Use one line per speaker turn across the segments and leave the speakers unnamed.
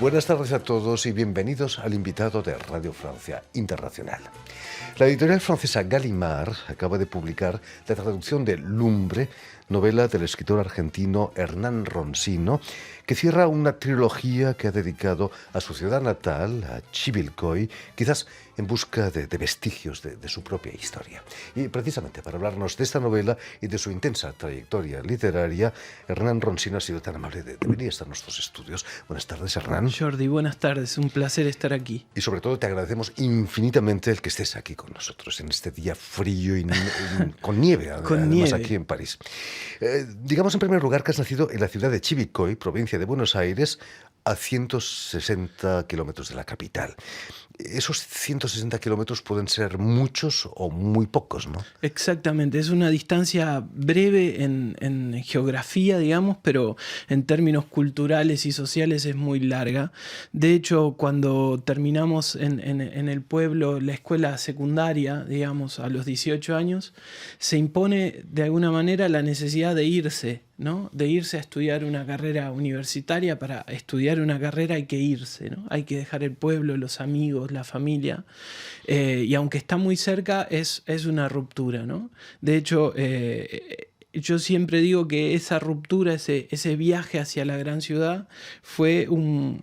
Buenas tardes a todos y bienvenidos al invitado de Radio Francia Internacional. La editorial francesa Gallimard acaba de publicar la traducción de Lumbre, novela del escritor argentino Hernán Roncino, que cierra una trilogía que ha dedicado a su ciudad natal, a Chivilcoy, quizás en busca de vestigios de su propia historia. Y precisamente para hablarnos de esta novela y de su intensa trayectoria literaria, Hernán Roncino ha sido tan amable de venir a nuestros estudios. Buenas tardes, Hernán.
Jordi, buenas tardes, un placer estar aquí.
Y sobre todo te agradecemos infinitamente el que estés aquí con nosotros en este día frío y con nieve, además aquí en París. Digamos en primer lugar que has nacido en la ciudad de Chivilcoy, provincia de Buenos Aires, a 160 kilómetros de la capital. Esos 160 kilómetros pueden ser muchos o muy pocos, ¿no?
Exactamente, es una distancia breve en geografía, digamos, pero en términos culturales y sociales es muy larga. De hecho, cuando terminamos en el pueblo la escuela secundaria, digamos, a los 18 años, se impone de alguna manera la necesidad de irse, ¿no? De irse a estudiar una carrera universitaria. Para estudiar una carrera hay que irse, ¿no? Hay que dejar el pueblo, los amigos, la familia, y aunque está muy cerca es una ruptura, ¿no? De hecho, yo siempre digo que esa ruptura, ese viaje hacia la gran ciudad fue un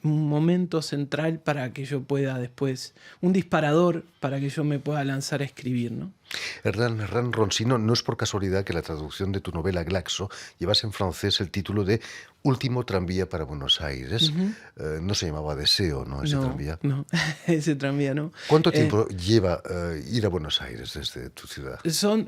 momento central para que yo pueda después, un disparador para que yo me pueda lanzar a escribir, ¿no?
Hernán Roncino, no es por casualidad que la traducción de tu novela Glaxo llevas en francés el título de Último tranvía para Buenos Aires. No se llamaba Deseo, ¿no? Ese tranvía.
No, ese tranvía no.
¿Cuánto tiempo lleva ir a Buenos Aires desde tu ciudad?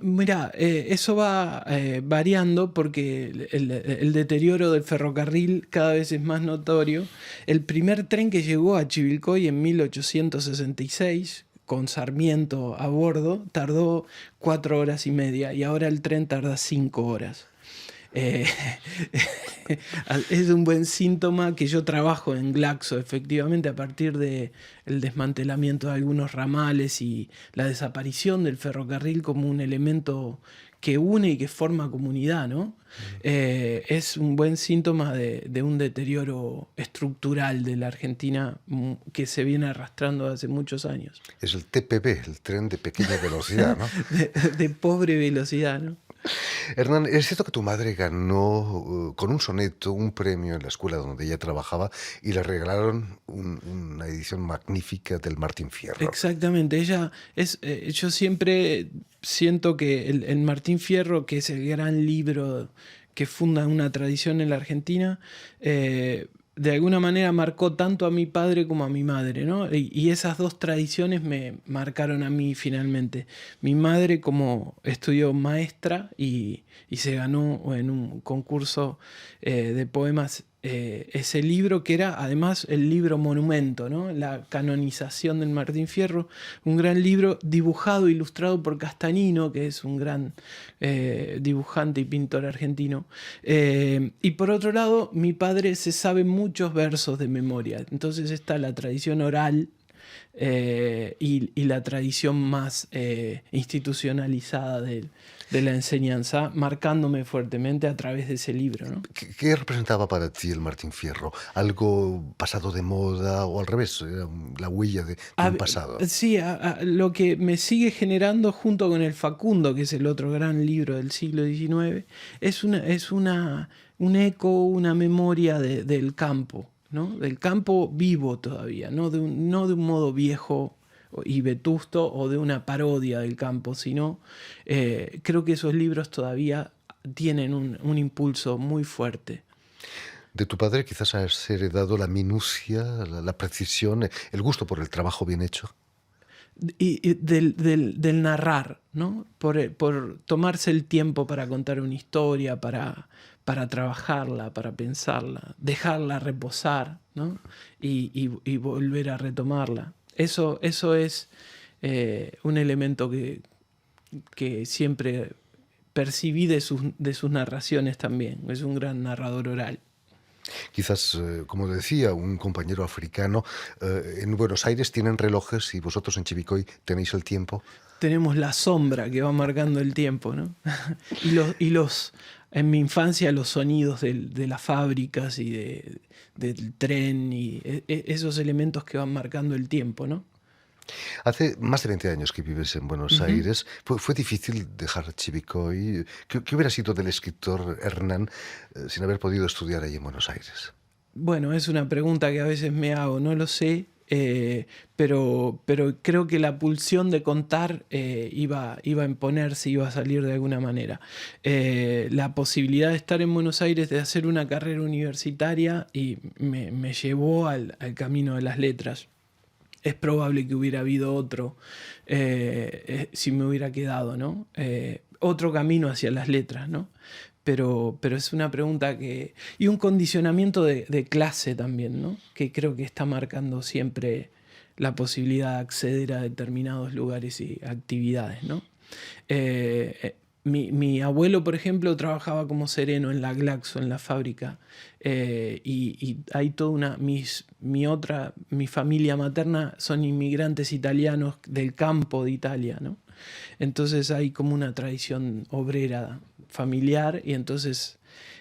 Mira, eso va variando porque el deterioro del ferrocarril cada vez es más notorio. El primer tren que llegó a Chivilcoy en 1866, con Sarmiento a bordo, tardó 4 horas y media y ahora el tren tarda 5 horas. Es un buen síntoma que yo trabajo en Glaxo, efectivamente, a partir del desmantelamiento de algunos ramales y la desaparición del ferrocarril como un elemento que une y que forma comunidad, ¿no? Es un buen síntoma de un deterioro estructural de la Argentina que se viene arrastrando hace muchos años.
Es el TPV, el tren de pequeña velocidad, ¿no?
de pobre velocidad, ¿no?
Hernán, es cierto que tu madre ganó con un soneto un premio en la escuela donde ella trabajaba y le regalaron una edición magnífica del Martín Fierro.
Exactamente, ella es. Yo siempre siento que el Martín Fierro, que es el gran libro que funda una tradición en la Argentina, de alguna manera marcó tanto a mi padre como a mi madre, ¿no? Y esas dos tradiciones me marcaron a mí finalmente. Mi madre como estudió maestra y se ganó en un concurso de poemas ese libro que era además el libro monumento, ¿no? La canonización del Martín Fierro, un gran libro dibujado, ilustrado por Castanino, que es un gran dibujante y pintor argentino. Y por otro lado, mi padre se sabe muchos versos de memoria, entonces está la tradición oral y la tradición más institucionalizada de la enseñanza, marcándome fuertemente a través de ese libro, ¿no?
¿Qué representaba para ti el Martín Fierro? ¿Algo pasado de moda o al revés? ¿Era la huella de un pasado?
Sí, lo que me sigue generando junto con el Facundo, que es el otro gran libro del siglo XIX, es un eco, una memoria del campo, ¿no? Del campo vivo todavía, no de un modo viejo y vetusto o de una parodia del campo, sino creo que esos libros todavía tienen un impulso muy fuerte.
De tu padre quizás has heredado la minucia, la precisión, el gusto por el trabajo bien hecho.
Y del narrar, ¿no? Por tomarse el tiempo para contar una historia, para trabajarla, para pensarla, dejarla reposar, ¿no? Y volver a retomarla. Eso es un elemento que siempre percibí de sus narraciones también. Es un gran narrador oral.
Quizás, como decía un compañero africano, en Buenos Aires tienen relojes y vosotros en Chivilcoy tenéis el tiempo.
Tenemos la sombra que va marcando el tiempo, ¿no? y los en mi infancia los sonidos de las fábricas y del tren y esos elementos que van marcando el tiempo, ¿no?
Hace más de 20 años que vives en Buenos
Ujú.
Aires. ¿Fue difícil dejar Chivicoy? ¿Qué hubiera sido del escritor Hernán sin haber podido estudiar ahí en Buenos Aires?
Bueno, es una pregunta que a veces me hago, no lo sé, pero creo que la pulsión de contar iba a imponerse, iba a salir de alguna manera. La posibilidad de estar en Buenos Aires, de hacer una carrera universitaria, y me llevó al camino de las letras. Es probable que hubiera habido otro si me hubiera quedado, ¿no? Otro camino hacia las letras, ¿no? Pero es una pregunta que... Y un condicionamiento de clase también, ¿no? Que creo que está marcando siempre la posibilidad de acceder a determinados lugares y actividades, ¿no? Mi abuelo, por ejemplo, trabajaba como sereno en la Glaxo, en la fábrica, y hay toda mi familia materna son inmigrantes italianos del campo de Italia, ¿no? Entonces hay como una tradición obrera familiar y entonces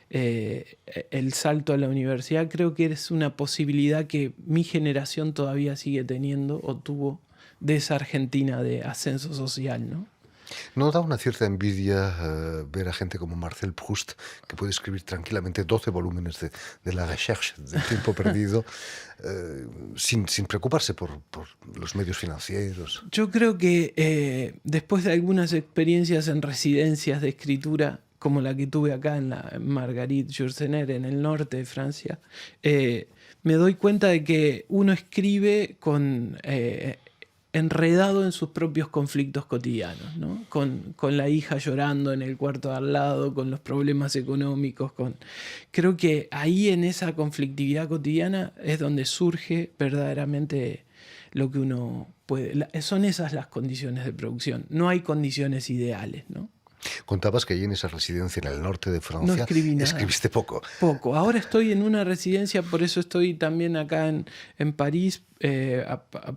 el salto a la universidad creo que es una posibilidad que mi generación todavía sigue teniendo o tuvo de esa Argentina de ascenso social, ¿no?
¿No da una cierta envidia ver a gente como Marcel Proust, que puede escribir tranquilamente 12 volúmenes de La Recherche, del tiempo perdido, sin preocuparse por los medios financieros?
Yo creo que después de algunas experiencias en residencias de escritura, como la que tuve acá en Marguerite Yourcenar, en el norte de Francia, me doy cuenta de que uno escribe enredado en sus propios conflictos cotidianos, ¿no? Con la hija llorando en el cuarto de al lado, con los problemas económicos. Creo que ahí en esa conflictividad cotidiana es donde surge verdaderamente lo que uno puede. Son esas las condiciones de producción. No hay condiciones ideales, ¿no?
Contabas que allí en esa residencia en el norte de
No
Francia
escribí nada.
escribiste poco.
Poco. Ahora estoy en una residencia, por eso estoy también acá en París,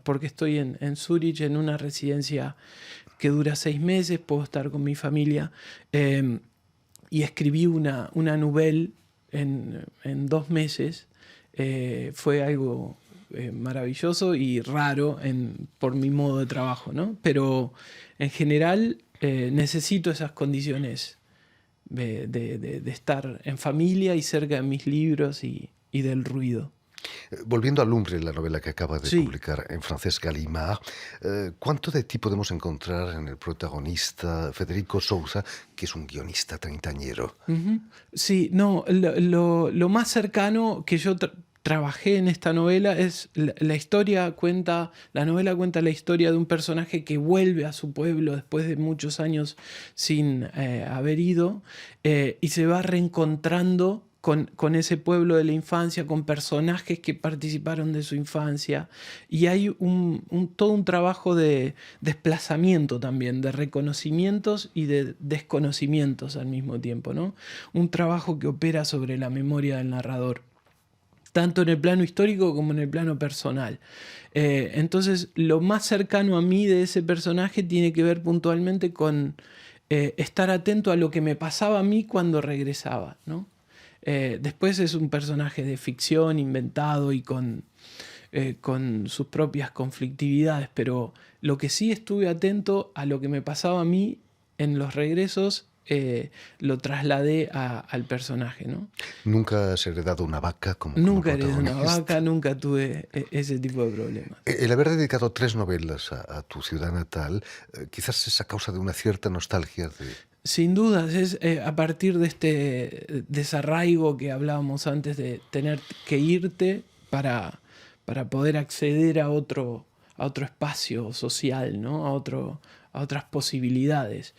porque estoy en Zúrich, en una residencia que dura 6 meses, puedo estar con mi familia, y escribí una novela en 2 meses. Fue algo maravilloso y raro por mi modo de trabajo, ¿no? Pero en general necesito esas condiciones de estar en familia y cerca de mis libros y del ruido.
Volviendo a Lumbre, la novela que acaba de
Sí.
publicar en francés Gallimard, ¿cuánto de ti podemos encontrar en el protagonista Federico Sousa, que es un guionista treintañero?
Ujú. Sí, no, lo más cercano que yo trabajé en esta novela es la novela cuenta la historia de un personaje que vuelve a su pueblo después de muchos años sin haber ido, y se va reencontrando con ese pueblo de la infancia, con personajes que participaron de su infancia, y hay todo un trabajo de desplazamiento también, de reconocimientos y de desconocimientos al mismo tiempo, ¿no? Un trabajo que opera sobre la memoria del narrador, tanto en el plano histórico como en el plano personal. Entonces, lo más cercano a mí de ese personaje tiene que ver puntualmente con estar atento a lo que me pasaba a mí cuando regresaba, ¿no? Después es un personaje de ficción inventado y con sus propias conflictividades, pero lo que sí estuve atento a lo que me pasaba a mí en los regresos, lo trasladé al personaje, ¿no?
Nunca has heredado una vaca como
Nunca heredé una
protagonista.
vaca, nunca tuve ese tipo de problemas.
El haber dedicado 3 novelas a tu ciudad natal, quizás es a causa de una cierta nostalgia de...
Sin dudas, es a partir de este desarraigo que hablábamos antes de tener que irte para poder acceder a otro espacio social, ¿no? A otras posibilidades.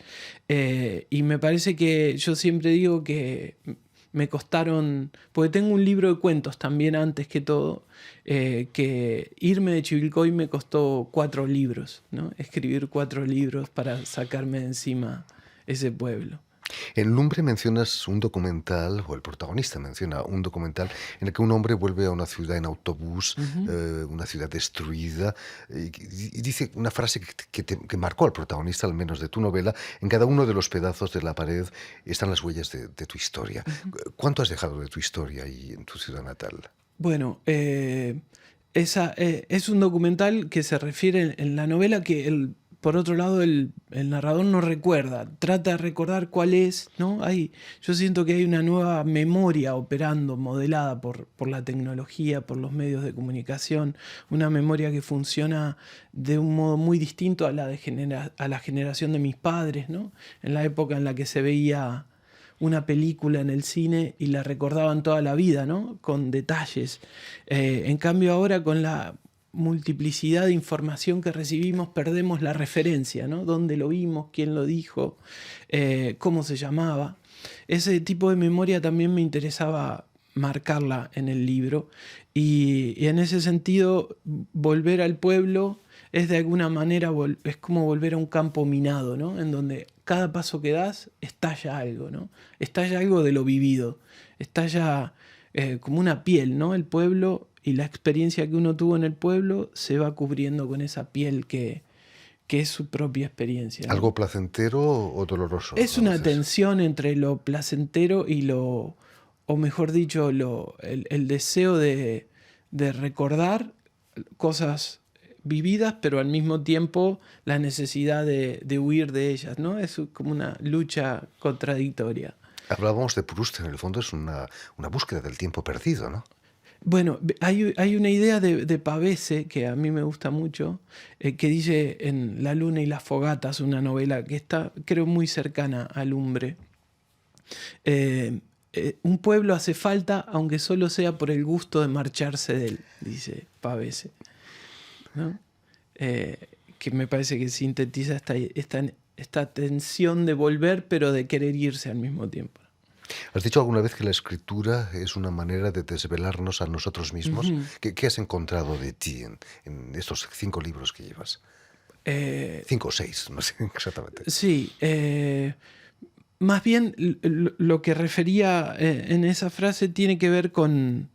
Y me parece que yo siempre digo que me costaron, porque tengo un libro de cuentos también antes que todo, que irme de Chivilcoy me costó 4 libros, ¿no? Escribir 4 libros para sacarme de encima ese pueblo.
En Lumbre mencionas un documental, o el protagonista menciona un documental en el que un hombre vuelve a una ciudad en autobús,
Ujú.
una ciudad destruida, y dice una frase que marcó al protagonista, al menos de tu novela: en cada uno de los pedazos de la pared están las huellas de tu historia.
Ujú.
¿Cuánto has dejado de tu historia ahí en tu ciudad natal?
Bueno, es un documental que se refiere en la novela que por otro lado el narrador no recuerda, trata de recordar cuál es, ¿no? Yo siento que hay una nueva memoria operando, modelada por la tecnología, por los medios de comunicación, una memoria que funciona de un modo muy distinto a a la generación de mis padres, ¿no? En la época en la que se veía una película en el cine y la recordaban toda la vida, ¿no? Con detalles. En cambio ahora con la multiplicidad de información que recibimos perdemos la referencia, ¿no? ¿Dónde lo vimos? ¿Quién lo dijo? ¿Cómo se llamaba? Ese tipo de memoria también me interesaba marcarla en el libro y en ese sentido volver al pueblo es de alguna manera es como volver a un campo minado, ¿no? En donde cada paso que das estalla algo, ¿no? Estalla algo de lo vivido, estalla como una piel, ¿no? El pueblo y la experiencia que uno tuvo en el pueblo se va cubriendo con esa piel que es su propia experiencia, ¿no?
¿Algo placentero o doloroso
Es
a
una
veces?
tensión entre lo placentero y o mejor dicho, el deseo de recordar cosas vividas, pero al mismo tiempo la necesidad de huir de ellas, ¿no? Es como una lucha contradictoria.
Hablábamos de Proust, en el fondo es una búsqueda del tiempo perdido, ¿no?
Bueno, hay una idea de Pavese que a mí me gusta mucho, que dice en La luna y las fogatas, una novela que está, creo, muy cercana al Lumbre. Un pueblo hace falta, aunque solo sea por el gusto de marcharse de él, dice Pavese, ¿no? Que me parece que sintetiza esta tensión de volver, pero de querer irse al mismo tiempo.
¿Has dicho alguna vez que la escritura es una manera de desvelarnos a nosotros mismos?
Ujú.
¿Qué has encontrado de ti en estos 5 libros que llevas?
Eh,
5 o 6, no sé exactamente.
sí, más bien lo que refería en esa frase tiene que ver con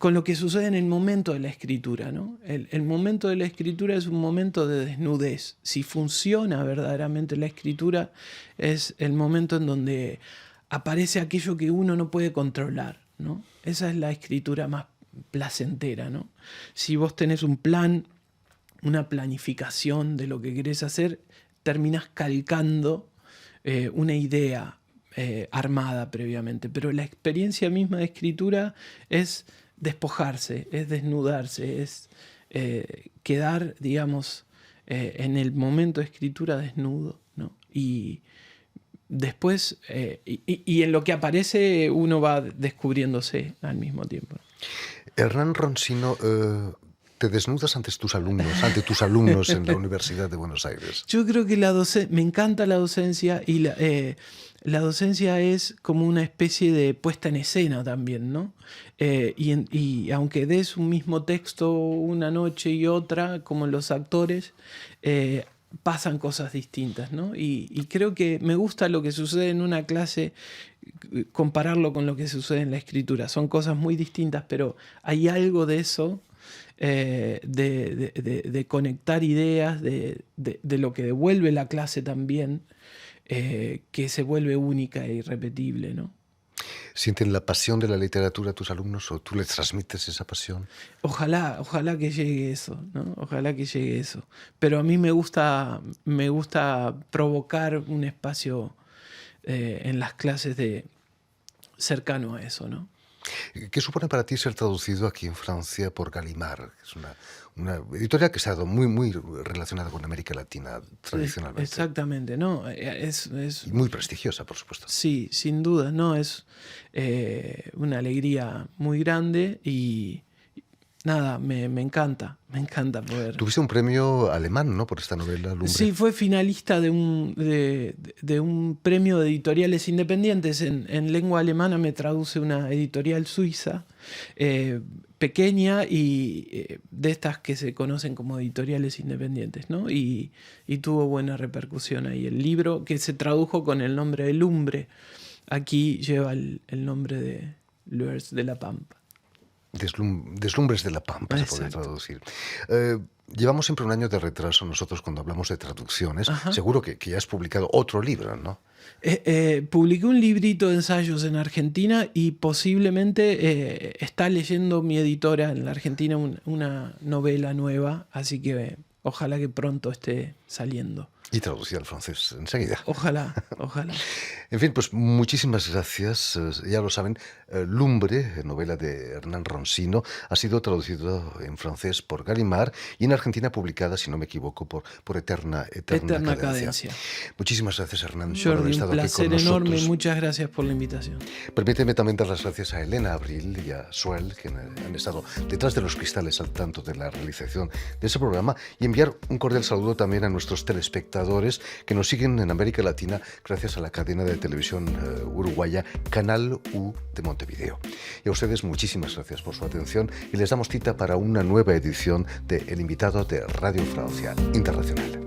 lo que sucede en el momento de la escritura, ¿no? El momento de la escritura es un momento de desnudez. Si funciona verdaderamente la escritura, es el momento en donde aparece aquello que uno no puede controlar, ¿no? Esa es la escritura más placentera, ¿no? Si vos tenés un plan, una planificación de lo que querés hacer, terminás calcando una idea armada previamente. Pero la experiencia misma de escritura es despojarse, es desnudarse, es quedar, digamos, en el momento de escritura desnudo, ¿no? Y después, y en lo que aparece uno va descubriéndose al mismo tiempo.
Hernán Ronsino, te desnudas ante tus alumnos en la Universidad de Buenos Aires.
Yo creo que me encanta la docencia y la docencia es como una especie de puesta en escena también, ¿no? Y aunque des un mismo texto una noche y otra, como los actores, pasan cosas distintas, ¿no? Y creo que me gusta lo que sucede en una clase, compararlo con lo que sucede en la escritura. Son cosas muy distintas, pero hay algo de eso de conectar ideas, de lo que devuelve la clase también, que se vuelve única e irrepetible, ¿no?
¿Sienten la pasión de la literatura tus alumnos o tú les transmites esa pasión?
Ojalá que llegue eso, ¿no? Ojalá que llegue eso. Pero a mí me gusta provocar un espacio en las clases cercano a eso, ¿no?
¿Qué supone para ti ser traducido aquí en Francia por Gallimard? Que es una editorial que se ha dado muy relacionada con América Latina tradicionalmente.
Exactamente, ¿no?
Y muy prestigiosa, por supuesto.
Sí, sin duda, ¿no? Es una alegría muy grande nada, me encanta poder...
Tuviste un premio alemán, ¿no? Por esta novela, Lumbre.
Sí, fue finalista de un premio de editoriales independientes. En lengua alemana me traduce una editorial suiza, pequeña y de estas que se conocen como editoriales independientes, ¿no? Y tuvo buena repercusión ahí. El libro, que se tradujo con el nombre de Lumbre, aquí lleva el nombre de Luers de la Pampa.
Deslumbres de la Pampa, se puede traducir. Llevamos siempre un año de retraso nosotros cuando hablamos de traducciones. Ajá. Seguro que ya has publicado otro libro, ¿no?
Publiqué un librito de ensayos en Argentina y posiblemente está leyendo mi editora en la Argentina una novela nueva, así que ojalá que pronto esté saliendo.
Y traducida al francés enseguida.
Ojalá.
En fin, pues muchísimas gracias. Ya lo saben, Lumbre, novela de Hernán Ronsino, ha sido traducido en francés por Gallimard y en Argentina publicada, si no me equivoco, por Eterna Cadencia. Muchísimas gracias, Hernán,
Jordi, por haber estado aquí con nosotros. Un placer enorme. Muchas gracias por la invitación.
Permíteme también dar las gracias a Elena Abril y a Suel, que han estado detrás de los cristales al tanto de la realización de ese programa, y enviar un cordial saludo también a nuestros telespectadores que nos siguen en América Latina gracias a la cadena de televisión uruguaya Canal U de Montevideo. Y a ustedes muchísimas gracias por su atención y les damos cita para una nueva edición de El Invitado de Radio Francia Internacional.